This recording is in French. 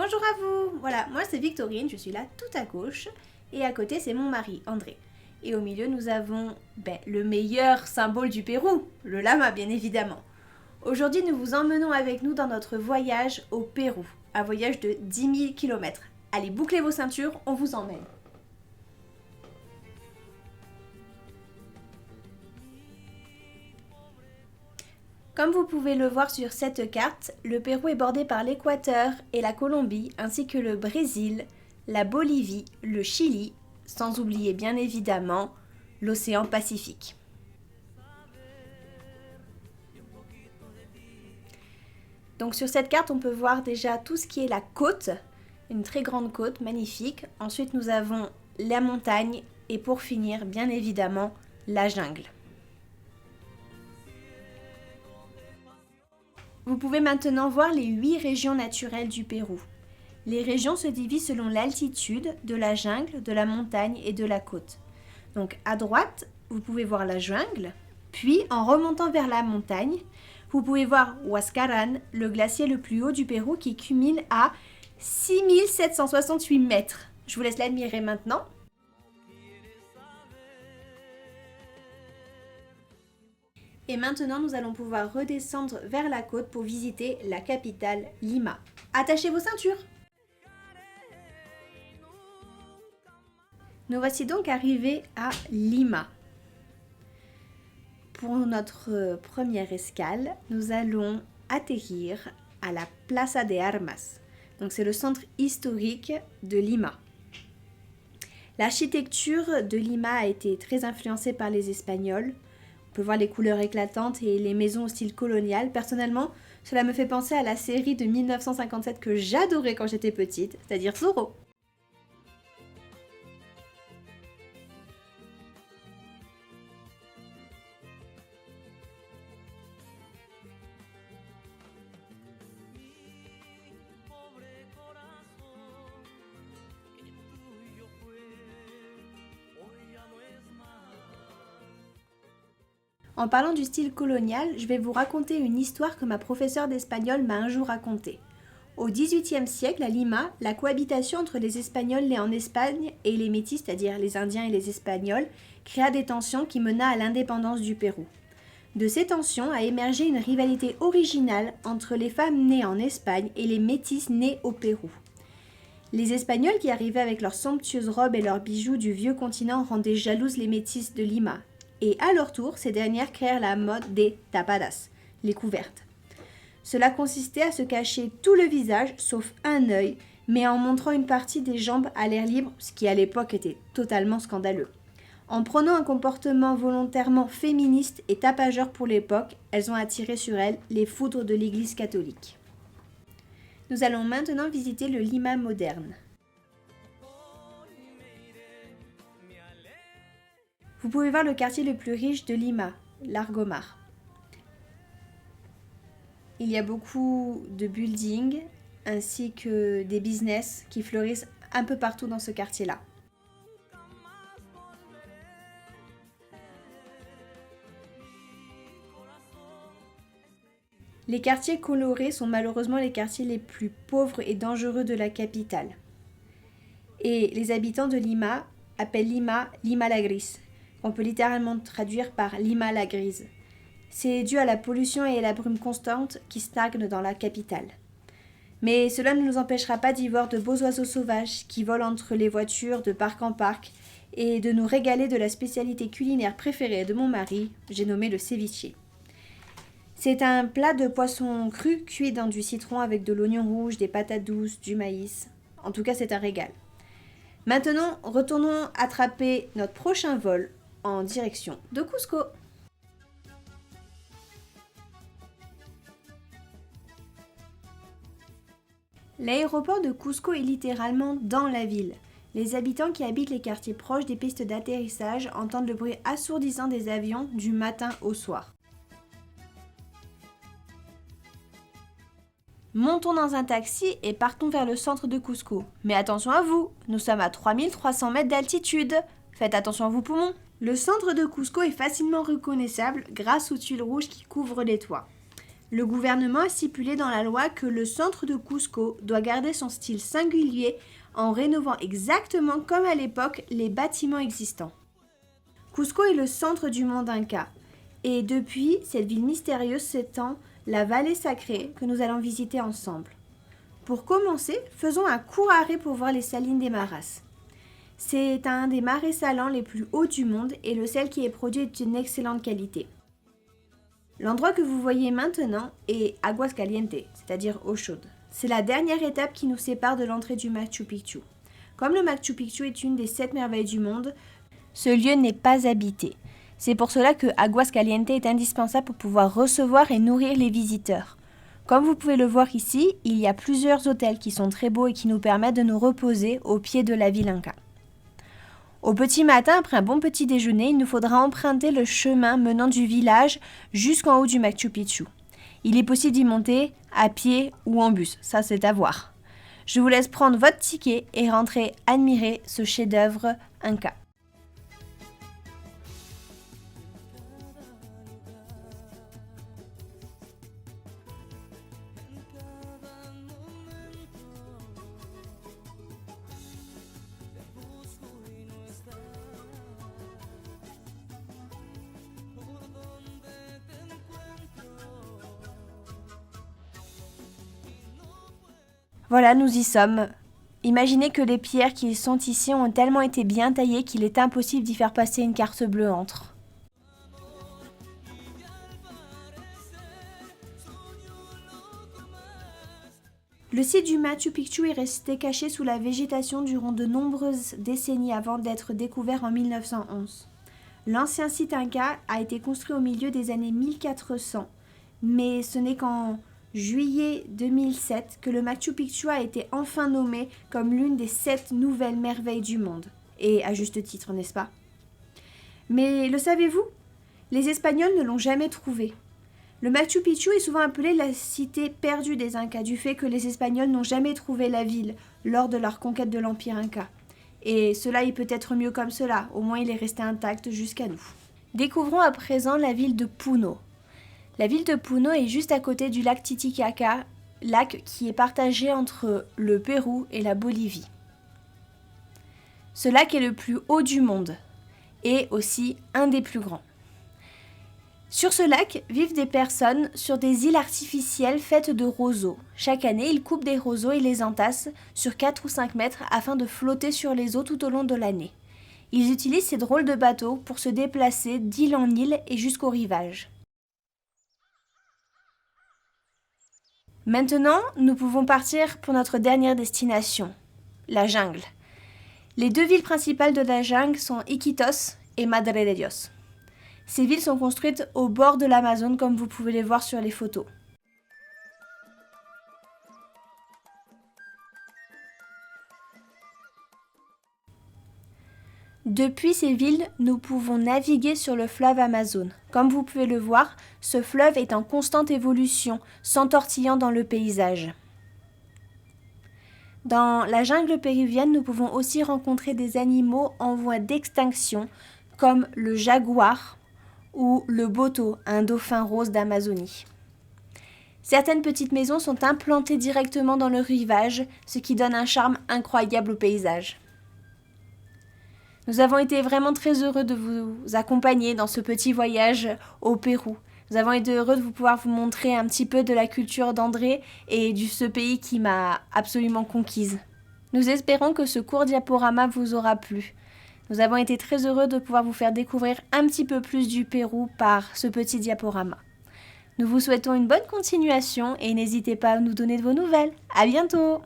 Bonjour à vous. Voilà, moi c'est Victorine, je suis là tout à gauche. Et à côté c'est mon mari, André. Et au milieu nous avons le meilleur symbole du Pérou, le lama bien évidemment. Aujourd'hui nous vous emmenons avec nous dans notre voyage au Pérou. Un voyage de 10 000 km. Allez, bouclez vos ceintures, on vous emmène. Comme vous pouvez le voir sur cette carte, le Pérou est bordé par l'Équateur et la Colombie, ainsi que le Brésil, la Bolivie, le Chili, sans oublier bien évidemment l'océan Pacifique. Donc sur cette carte, on peut voir déjà tout ce qui est la côte, une très grande côte, magnifique. Ensuite, nous avons la montagne et pour finir, bien évidemment, la jungle. Vous pouvez maintenant voir les 8 régions naturelles du Pérou. Les régions se divisent selon l'altitude de la jungle, de la montagne et de la côte. Donc à droite, vous pouvez voir la jungle, puis en remontant vers la montagne, vous pouvez voir Huascarán, le glacier le plus haut du Pérou qui culmine à 6768 mètres. Je vous laisse l'admirer maintenant. Et maintenant, nous allons pouvoir redescendre vers la côte pour visiter la capitale, Lima. Attachez vos ceintures! Nous voici donc arrivés à Lima. Pour notre première escale, nous allons atterrir à la Plaza de Armas. Donc c'est le centre historique de Lima. L'architecture de Lima a été très influencée par les Espagnols. On peut voir les couleurs éclatantes et les maisons au style colonial. Personnellement, cela me fait penser à la série de 1957 que j'adorais quand j'étais petite, c'est-à-dire Zorro. En parlant du style colonial, je vais vous raconter une histoire que ma professeure d'espagnol m'a un jour racontée. Au XVIIIe siècle, à Lima, la cohabitation entre les Espagnols nés en Espagne et les Métis, c'est-à-dire les Indiens et les Espagnols, créa des tensions qui mena à l'indépendance du Pérou. De ces tensions a émergé une rivalité originale entre les femmes nées en Espagne et les Métis nés au Pérou. Les Espagnols qui arrivaient avec leurs somptueuses robes et leurs bijoux du vieux continent rendaient jalouses les Métis de Lima. Et à leur tour, ces dernières créèrent la mode des tapadas, les couvertes. Cela consistait à se cacher tout le visage, sauf un œil, mais en montrant une partie des jambes à l'air libre, ce qui à l'époque était totalement scandaleux. En prenant un comportement volontairement féministe et tapageur pour l'époque, elles ont attiré sur elles les foudres de l'Église catholique. Nous allons maintenant visiter le Lima moderne. Vous pouvez voir le quartier le plus riche de Lima, l'Argomar. Il y a beaucoup de buildings ainsi que des business qui fleurissent un peu partout dans ce quartier-là. Les quartiers colorés sont malheureusement les quartiers les plus pauvres et dangereux de la capitale. Et les habitants de Lima appellent Lima Lima la Gris. On peut littéralement traduire par Lima la grise. C'est dû à la pollution et à la brume constante qui stagnent dans la capitale. Mais cela ne nous empêchera pas d'y voir de beaux oiseaux sauvages qui volent entre les voitures de parc en parc et de nous régaler de la spécialité culinaire préférée de mon mari, j'ai nommé le ceviche. C'est un plat de poisson cru cuit dans du citron avec de l'oignon rouge, des patates douces, du maïs. En tout cas, c'est un régal. Maintenant, retournons attraper notre prochain vol en direction de Cusco. L'aéroport de Cusco est littéralement dans la ville. Les habitants qui habitent les quartiers proches des pistes d'atterrissage entendent le bruit assourdissant des avions du matin au soir. Montons dans un taxi et partons vers le centre de Cusco. Mais attention à vous, nous sommes à 3300 mètres d'altitude. Faites attention à vos poumons. Le centre de Cusco est facilement reconnaissable grâce aux tuiles rouges qui couvrent les toits. Le gouvernement a stipulé dans la loi que le centre de Cusco doit garder son style singulier en rénovant exactement comme à l'époque les bâtiments existants. Cusco est le centre du monde inca et depuis, cette ville mystérieuse s'étend la vallée sacrée que nous allons visiter ensemble. Pour commencer, faisons un court arrêt pour voir les salines des Maras. C'est un des marais salants les plus hauts du monde et le sel qui est produit est d'une excellente qualité. L'endroit que vous voyez maintenant est Aguas Calientes, c'est-à-dire eau chaude. C'est la dernière étape qui nous sépare de l'entrée du Machu Picchu. Comme le Machu Picchu est une des 7 merveilles du monde, ce lieu n'est pas habité. C'est pour cela que Aguas Calientes est indispensable pour pouvoir recevoir et nourrir les visiteurs. Comme vous pouvez le voir ici, il y a plusieurs hôtels qui sont très beaux et qui nous permettent de nous reposer au pied de la ville inca. Au petit matin, après un bon petit déjeuner, il nous faudra emprunter le chemin menant du village jusqu'en haut du Machu Picchu. Il est possible d'y monter à pied ou en bus, ça c'est à voir. Je vous laisse prendre votre ticket et rentrer admirer ce chef-d'œuvre inca. Voilà, nous y sommes. Imaginez que les pierres qui sont ici ont tellement été bien taillées qu'il est impossible d'y faire passer une carte bleue entre. Le site du Machu Picchu est resté caché sous la végétation durant de nombreuses décennies avant d'être découvert en 1911. L'ancien site inca a été construit au milieu des années 1400, mais ce n'est qu'en juillet 2007 que le Machu Picchu a été enfin nommé comme l'une des 7 nouvelles merveilles du monde. Et à juste titre, n'est-ce pas? Mais le savez-vous? Les Espagnols ne l'ont jamais trouvé. Le Machu Picchu est souvent appelé la cité perdue des Incas du fait que les Espagnols n'ont jamais trouvé la ville lors de leur conquête de l'Empire Inca. Et cela est peut-être mieux comme cela, au moins il est resté intact jusqu'à nous. Découvrons à présent la ville de Puno. La ville de Puno est juste à côté du lac Titicaca, lac qui est partagé entre le Pérou et la Bolivie. Ce lac est le plus haut du monde et aussi un des plus grands. Sur ce lac vivent des personnes sur des îles artificielles faites de roseaux. Chaque année, ils coupent des roseaux et les entassent sur 4 ou 5 mètres afin de flotter sur les eaux tout au long de l'année. Ils utilisent ces drôles de bateaux pour se déplacer d'île en île et jusqu'au rivage. Maintenant, nous pouvons partir pour notre dernière destination, la jungle. Les 2 villes principales de la jungle sont Iquitos et Madre de Dios. Ces villes sont construites au bord de l'Amazone comme vous pouvez les voir sur les photos. Depuis ces villes, nous pouvons naviguer sur le fleuve Amazone. Comme vous pouvez le voir, ce fleuve est en constante évolution, s'entortillant dans le paysage. Dans la jungle péruvienne, nous pouvons aussi rencontrer des animaux en voie d'extinction, comme le jaguar ou le boto, un dauphin rose d'Amazonie. Certaines petites maisons sont implantées directement dans le rivage, ce qui donne un charme incroyable au paysage. Nous avons été vraiment très heureux de vous accompagner dans ce petit voyage au Pérou. Nous avons été heureux de pouvoir vous montrer un petit peu de la culture d'André et de ce pays qui m'a absolument conquise. Nous espérons que ce court diaporama vous aura plu. Nous avons été très heureux de pouvoir vous faire découvrir un petit peu plus du Pérou par ce petit diaporama. Nous vous souhaitons une bonne continuation et n'hésitez pas à nous donner de vos nouvelles. À bientôt!